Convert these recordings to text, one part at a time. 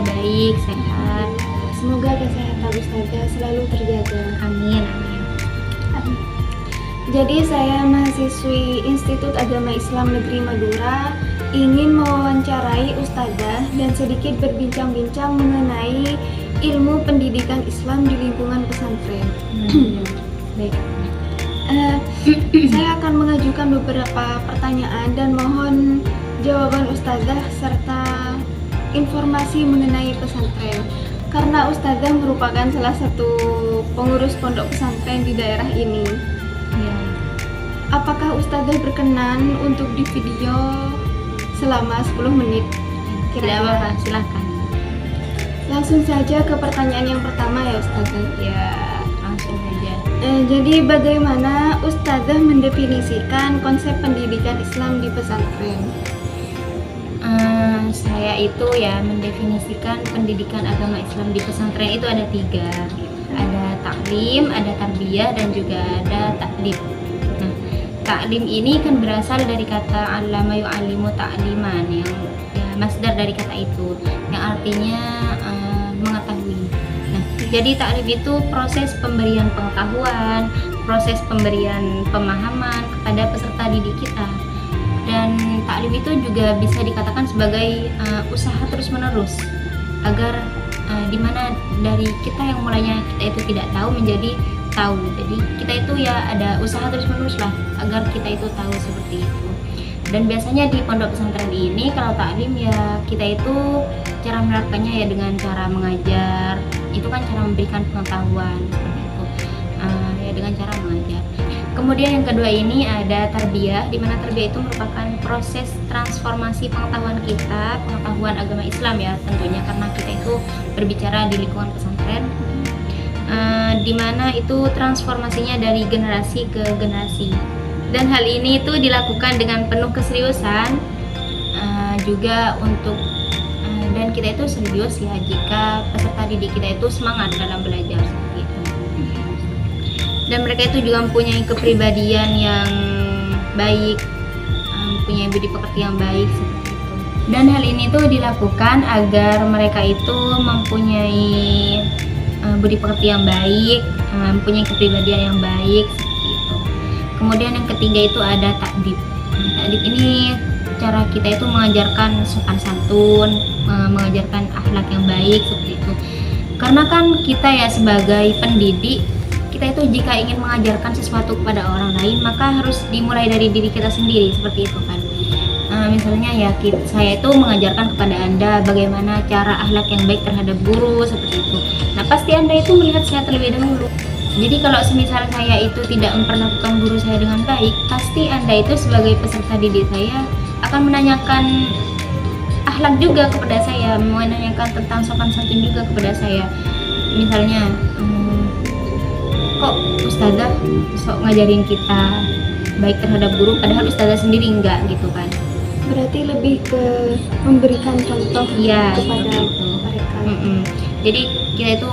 baik, sehat. Semoga kesehatan Ustazah selalu terjaga. Amin. Jadi saya mahasiswi Institut Agama Islam Negeri Madura ingin mewawancarai Ustazah dan sedikit berbincang-bincang mengenai ilmu pendidikan Islam di lingkungan pesantren. Baik. Saya akan mengajukan beberapa pertanyaan dan mohon jawaban Ustazah serta informasi mengenai pesantren. Karena Ustazah merupakan salah satu pengurus pondok pesantren di daerah ini. Ya. Apakah Ustazah berkenan untuk di video selama 10 menit? Tidak apa-apa, silakan. Langsung saja ke pertanyaan yang pertama ya Ustazah. Ya, langsung saja. Jadi bagaimana Ustazah mendefinisikan konsep pendidikan Islam di pesantren? Saya itu ya mendefinisikan pendidikan agama Islam di pesantren itu ada 3. Ada taklim, ada tarbiyah, dan juga ada takdim. Nah, taklim ini kan berasal dari kata allama yu'allimu ta'liman, yang ya masdar dari kata itu, yang artinya mengetahui. Nah, jadi taklim itu proses pemberian pengetahuan, proses pemberian pemahaman kepada peserta didik kita. Dan taklim itu juga bisa dikatakan sebagai usaha terus-menerus agar dimana dari kita yang mulanya kita itu tidak tahu menjadi tahu. Jadi kita itu ya ada usaha terus-menerus lah agar kita itu tahu seperti itu. Dan biasanya di pondok pesantren ini kalau taklim ya kita itu cara menerapkannya ya dengan cara mengajar. Itu kan cara memberikan pengetahuan seperti itu. Ya dengan cara mengajar. Kemudian yang kedua ini ada tarbiyah, di mana tarbiyah itu merupakan proses transformasi pengetahuan kita, pengetahuan agama Islam ya tentunya, karena kita itu berbicara di lingkungan pesantren, di mana itu transformasinya dari generasi ke generasi. Dan hal ini itu dilakukan dengan penuh keseriusan, juga untuk dan kita itu serius ya jika peserta didik kita itu semangat dalam belajar seperti itu. Dan mereka itu juga mempunyai kepribadian yang baik, mempunyai budi pekerti yang baik seperti itu. Dan hal ini tuh dilakukan agar mereka itu mempunyai budi pekerti yang baik, mempunyai kepribadian yang baik seperti itu. Kemudian yang ketiga itu ada takdib. Takdib ini cara kita itu mengajarkan sopan santun, mengajarkan akhlak yang baik seperti itu. Karena kan kita ya sebagai pendidik, kita itu jika ingin mengajarkan sesuatu kepada orang lain maka harus dimulai dari diri kita sendiri seperti itu kan. Misalnya ya saya itu mengajarkan kepada Anda bagaimana cara akhlak yang baik terhadap guru seperti itu. Nah pasti Anda itu melihat saya terlebih dahulu. Jadi kalau semisal saya itu tidak memperlakukan guru saya dengan baik, pasti Anda itu sebagai peserta didik saya akan menanyakan akhlak juga kepada saya, menanyakan tentang sopan santun juga kepada saya. Misalnya kok Ustazah sok ngajarin kita baik terhadap guru padahal Ustazah sendiri enggak gitu kan. Berarti lebih ke memberikan contoh Ya, kepada itu. mereka. Jadi kita itu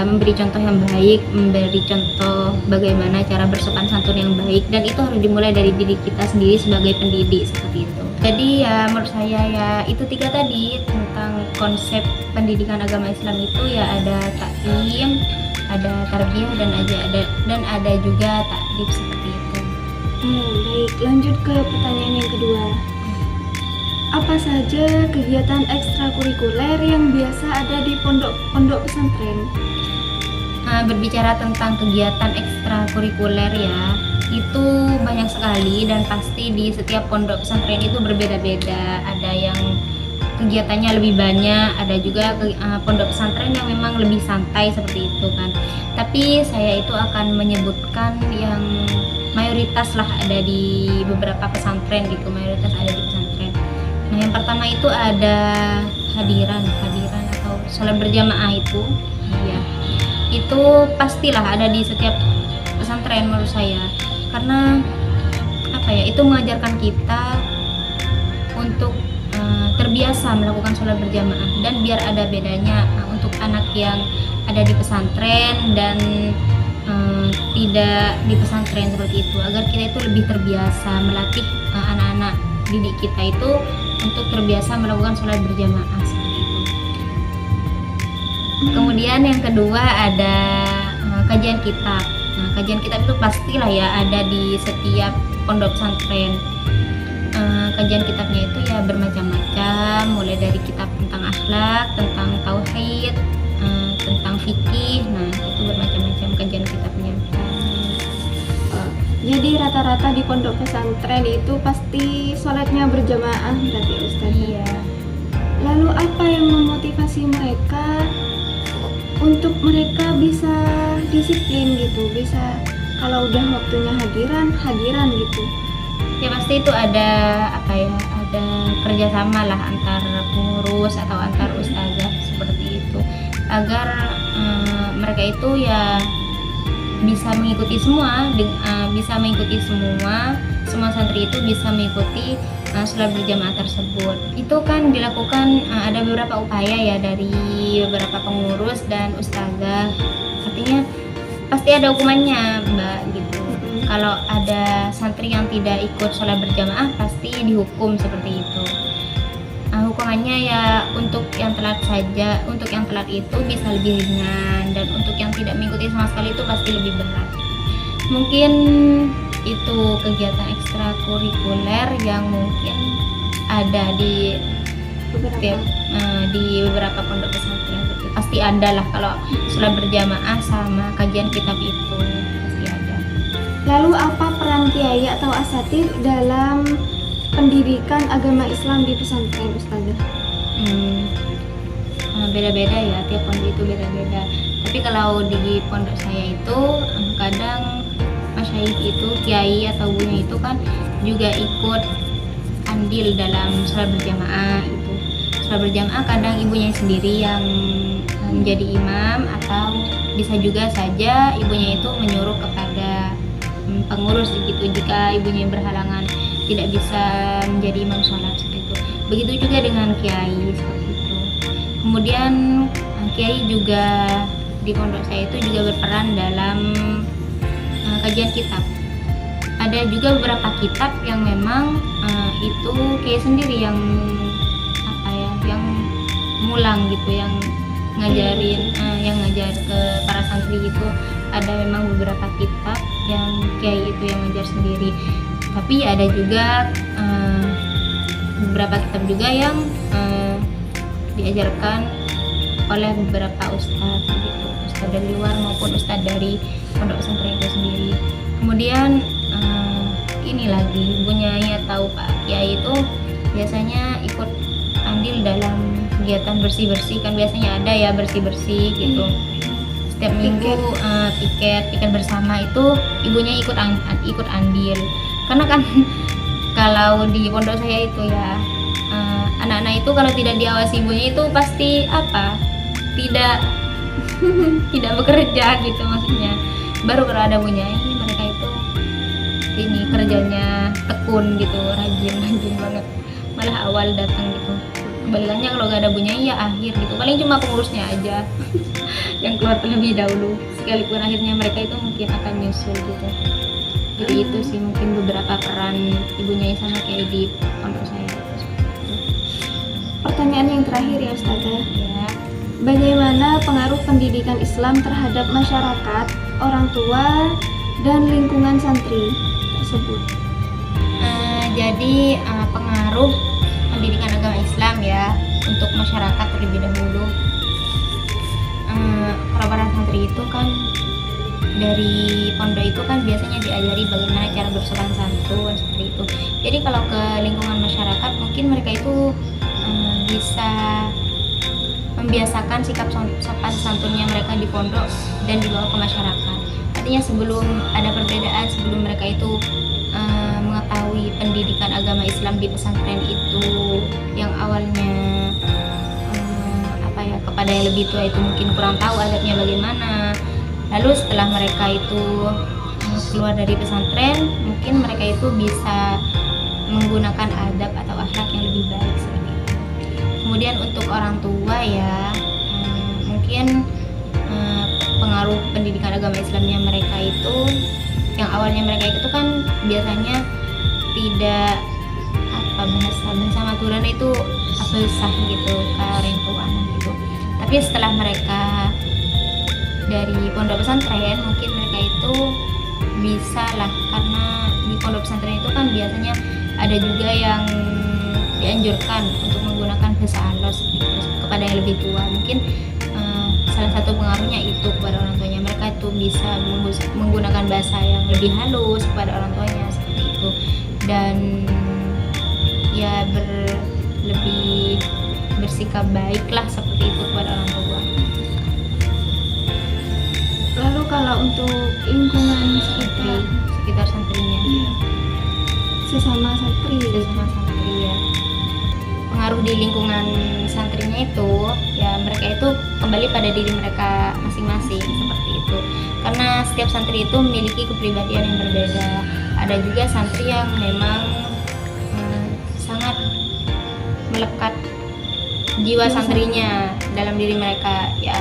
memberi contoh yang baik, memberi contoh bagaimana cara bersopan santun yang baik, dan itu harus dimulai dari diri kita sendiri sebagai pendidik seperti itu. Jadi ya menurut saya ya itu 3 tadi tentang konsep pendidikan agama Islam itu ya ada taklim, ada tarbiyah, dan ada juga takdib seperti itu. Baik, lanjut ke pertanyaan yang kedua. Apa saja kegiatan ekstrakurikuler yang biasa ada di pondok pesantren? Berbicara tentang kegiatan ekstrakurikuler ya, itu banyak sekali dan pasti di setiap pondok pesantren itu berbeda-beda. Ada yang kegiatannya lebih banyak, ada juga pondok pesantren yang memang lebih santai seperti itu kan. Tapi saya itu akan menyebutkan yang mayoritas lah ada di beberapa pesantren gitu, mayoritas ada di pesantren. Nah yang pertama itu ada hadiran atau sholat berjamaah itu, ya itu pastilah ada di setiap pesantren menurut saya, karena apa ya, itu mengajarkan kita untuk terbiasa melakukan sholat berjamaah. Dan biar ada bedanya untuk anak yang ada di pesantren dan tidak di pesantren seperti itu, agar kita itu lebih terbiasa melatih anak-anak didik kita itu untuk terbiasa melakukan sholat berjamaah seperti itu. Kemudian yang kedua ada kajian kitab. Nah, kajian kitab itu pastilah ya ada di setiap pondok pesantren. Kajian kitabnya itu ya bermacam-macam, mulai dari kitab tentang akhlak, tentang tauhid, tentang fikih. Nah, itu bermacam-macam kajian kitabnya. Jadi rata-rata di pondok pesantren itu pasti sholatnya berjamaah berarti Ustaz. Iya. Lalu apa yang memotivasi mereka untuk mereka bisa disiplin gitu, bisa kalau udah waktunya hadiran gitu? Ya pasti itu ada ada kerjasama lah antar pengurus atau antar ustazah seperti itu, agar mereka itu ya bisa mengikuti semua santri itu bisa mengikuti sholat berjamaah tersebut. Itu kan dilakukan ada beberapa upaya ya dari beberapa pengurus dan ustazah, artinya pasti ada hukumannya Mbak gitu. Kalau ada santri yang tidak ikut sholat berjamaah pasti dihukum seperti itu. Hukumannya ya untuk yang telat saja, untuk yang telat itu bisa lebih ringan, dan untuk yang tidak mengikuti sama sekali itu pasti lebih berat. Mungkin itu kegiatan ekstrakurikuler yang mungkin ada di beberapa pondok pesantren. Pasti ada lah kalau sholat berjamaah sama kajian kitab itu pasti ada. Lalu apa peran kiai atau asatidz dalam pendidikan agama Islam di pesantren Ustazah? Beda-beda ya, tiap pondok itu beda-beda. Tapi kalau di pondok saya itu kadang masyayikh itu, kiai atau bunya itu kan juga ikut andil dalam sholat berjamaah itu. Sholat berjamaah kadang ibunya sendiri yang menjadi imam, atau bisa juga saja ibunya itu menyuruh kepada pengurus gitu jika ibunya berhalangan tidak bisa menjadi imam sholat seperti itu. Begitu juga dengan kiai seperti itu. Kemudian kiai juga di pondok saya itu juga berperan dalam kajian kitab. Ada juga beberapa kitab yang memang itu kiai sendiri yang yang mulang gitu, yang ngajarin, yang ngajar ke para santri itu. Ada memang beberapa kitab yang kiai itu yang ngajar sendiri. Tapi ada juga beberapa kitab juga yang diajarkan oleh beberapa ustadz gitu, ustadz dari luar maupun ustadz dari pondok pesantren itu sendiri. Kemudian ini lagi Bu Nyai atau Pak Kiai itu biasanya ikut andil dalam kegiatan bersih-bersih, kan biasanya ada ya bersih-bersih gitu. Setiap minggu piket bersama itu ibunya ikut andil. Karena kan kalau di pondok saya itu ya anak-anak itu kalau tidak diawasi ibunya itu pasti tidak bekerja gitu, maksudnya. Baru kalau ada Bu Nyai mereka itu ini kerjanya tekun gitu, rajin banget, malah awal datang gitu. Kebalikannya kalau gak ada Bu Nyai ya akhir gitu, paling cuma pengurusnya aja yang keluar terlebih dahulu, sekalipun akhirnya mereka itu mungkin akan nyusul gitu. Jadi itu sih mungkin beberapa peran Ibu Nyai sama kayak di pondok saya. Pertanyaan yang terakhir ya Ustazah. Ya. Bagaimana pengaruh pendidikan Islam terhadap masyarakat, orang tua, dan lingkungan santri tersebut? Jadi pengaruh pendidikan agama Islam ya untuk masyarakat terlebih dahulu. Kalau para santri itu kan dari pondok itu kan biasanya diajari bagaimana cara bersopan santun seperti itu. Jadi kalau ke lingkungan masyarakat mungkin mereka itu bisa membiasakan sikap sopan santunnya mereka di pondok dan dibawa ke masyarakat. Artinya sebelum ada perbedaan, sebelum mereka itu mengetahui pendidikan agama Islam di pesantren itu yang awalnya kepada yang lebih tua itu mungkin kurang tahu adabnya bagaimana. Lalu setelah mereka itu keluar dari pesantren, mungkin mereka itu bisa menggunakan adab atau akhlak yang lebih baik seperti itu. Kemudian untuk orang tua ya, mungkin pengaruh pendidikan agama Islamnya mereka itu, yang awalnya mereka itu kan biasanya tidak bahasa Madura itu sah gitu, kareng tuan gitu. Tapi Tapi setelah mereka dari pondok pesantren, mungkin mereka itu bisa lah, karena di pondok pesantren itu kan biasanya ada juga yang dianjurkan untuk menggunakan bahasa halus gitu, kepada yang lebih tua. Mungkin salah satu pengaruhnya itu kepada orang tuanya, mereka itu bisa menggunakan bahasa yang lebih halus kepada orang tuanya seperti itu, dan ya lebih bersikap baik lah seperti itu kepada orang tua. Lalu kalau untuk lingkungan sekitar santrinya, iya, sesama santri, ya, pengaruh di lingkungan santrinya itu ya mereka itu kembali pada diri mereka masing-masing seperti itu, karena setiap santri itu memiliki kepribadian yang berbeda. Ada juga santri yang memang sangat melekat jiwa santrinya dalam diri mereka, ya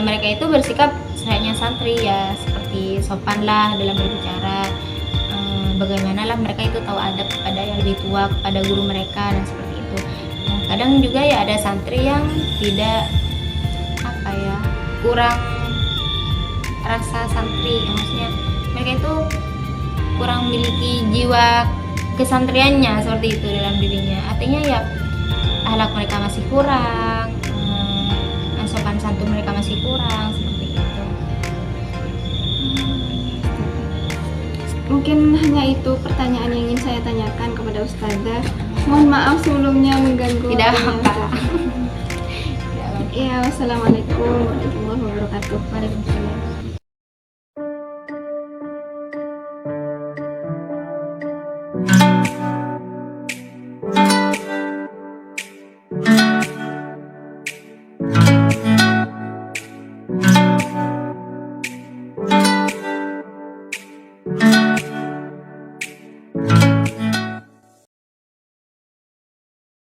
mereka itu bersikap selayaknya santri, ya seperti sopan lah dalam berbicara, bagaimanalah mereka itu tahu adab kepada yang lebih tua, kepada guru mereka, dan seperti itu. Nah, kadang juga ya ada santri yang tidak kurang rasa santri, maksudnya mereka itu kurang memiliki jiwa kesantriannya seperti itu dalam dirinya. Artinya ya akhlak mereka masih kurang, sopan santun mereka masih kurang seperti itu. Mungkin hanya itu pertanyaan yang ingin saya tanyakan kepada Ustazah. Mohon maaf sebelumnya mengganggu. Tidak apa-apa. Ya, wassalamualaikum warahmatullahi wabarakatuh. Waalaikumsalam.